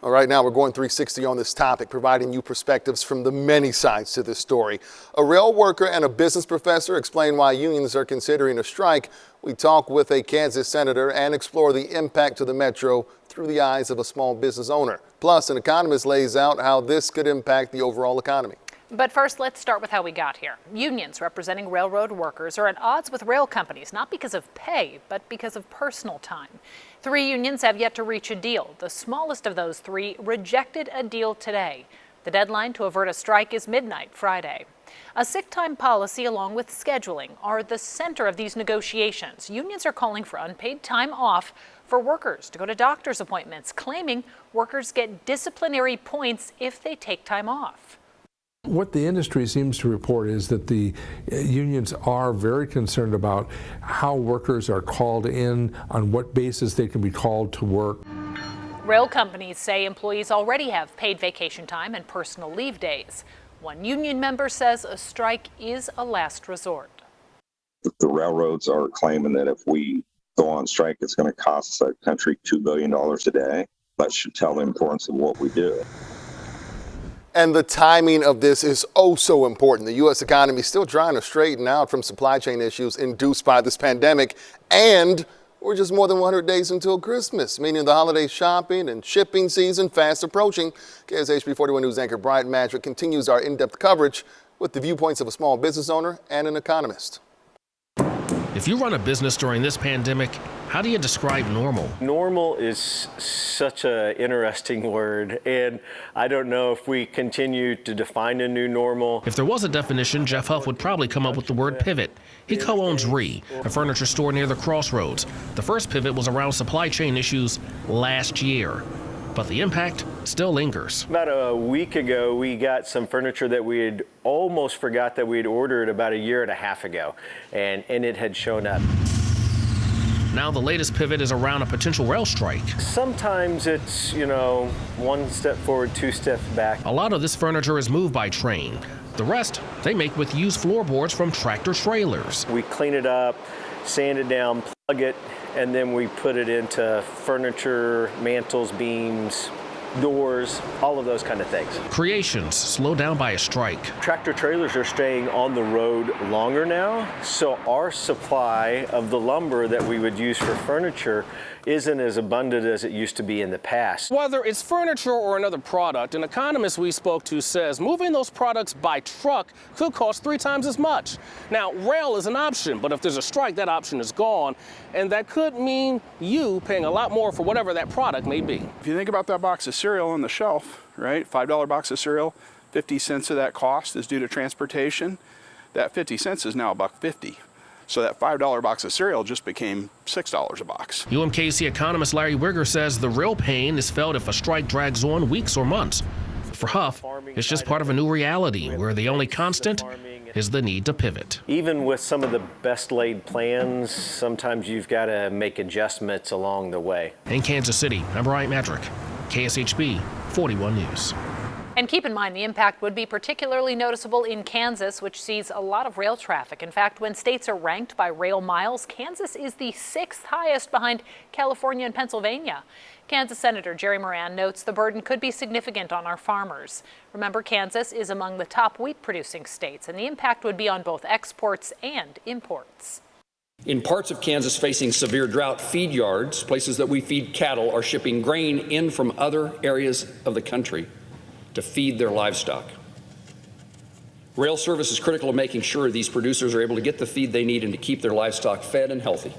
All right, now we're going 360 on this topic, providing you perspectives from the many sides to this story. A rail worker and a business professor explain why unions are considering a strike. We talk with a Kansas senator and explore the impact to the metro through the eyes of a small business owner. Plus, an economist lays out how this could impact the overall economy. But first, let's start with how we got here. Unions representing railroad workers are at odds with rail companies, not because of pay, but because of personal time. 3 unions have yet to reach a deal. The smallest of those 3 rejected a deal today. The deadline to avert a strike is midnight Friday. A sick time policy along with scheduling are the center of these negotiations. Unions are calling for unpaid time off for workers to go to doctor's appointments, claiming workers get disciplinary points if they take time off. What the industry seems to report is that the unions are very concerned about how workers are called in, on what basis they can be called to work. Rail companies say employees already have paid vacation time and personal leave days. One union member says a strike is a last resort. The railroads are claiming that if we go on strike, it's going to cost the country $2 billion a day. That should tell the importance of what we do. And the timing of this is oh so important. The U.S. economy is still trying to straighten out from supply chain issues induced by this pandemic. And we're just more than 100 days until Christmas, meaning the holiday shopping and shipping season fast approaching. KSHP 41 News anchor Bryant Madrick continues our in-depth coverage with the viewpoints of a small business owner and an economist. If you run a business during this pandemic, how do you describe normal? Normal is such an interesting word, and I don't know if we continue to define a new normal. If there was a definition, Jeff Huff would probably come up with the word pivot. He co-owns RE, a furniture store near the Crossroads. The first pivot was around supply chain issues last year, but the impact still lingers. About a week ago, we got some furniture that we had almost forgot that we had ordered about a year and a half ago, and it had shown up. Now the latest pivot is around a potential rail strike. Sometimes it's, one step forward, 2 steps back. A lot of this furniture is moved by train. The rest, they make with used floorboards from tractor trailers. We clean it up, sand it down, plug it, and then we put it into furniture, mantles, beams, doors, all of those kind of things. Creations slowed down by a strike. Tractor trailers are staying on the road longer now, so our supply of the lumber that we would use for furniture isn't as abundant as it used to be in the past. Whether it's furniture or another product, an economist we spoke to says moving those products by truck could cost 3 times as much. Now, rail is an option, but if there's a strike, that option is gone, and that could mean you paying a lot more for whatever that product may be. If you think about that box of cereal on the shelf, right? $5 box of cereal, 50 cents of that cost is due to transportation. That 50 cents is now $1.50. So that $5 box of cereal just became $6 a box. UMKC economist Larry Wigger says the real pain is felt if a strike drags on weeks or months. For Huff, it's just part of a new reality where the only constant is the need to pivot. Even with some of the best laid plans, sometimes you've got to make adjustments along the way. In Kansas City, I'm Bryant Madrick, KSHP 41 News. And keep in mind, the impact would be particularly noticeable in Kansas, which sees a lot of rail traffic. In fact, when states are ranked by rail miles, Kansas is the 6th highest behind California and Pennsylvania. Kansas Senator Jerry Moran notes the burden could be significant on our farmers. Remember, Kansas is among the top wheat-producing states, and the impact would be on both exports and imports. In parts of Kansas facing severe drought, feed yards, places that we feed cattle, are shipping grain in from other areas of the country to feed their livestock. Rail service is critical to making sure these producers are able to get the feed they need and to keep their livestock fed and healthy.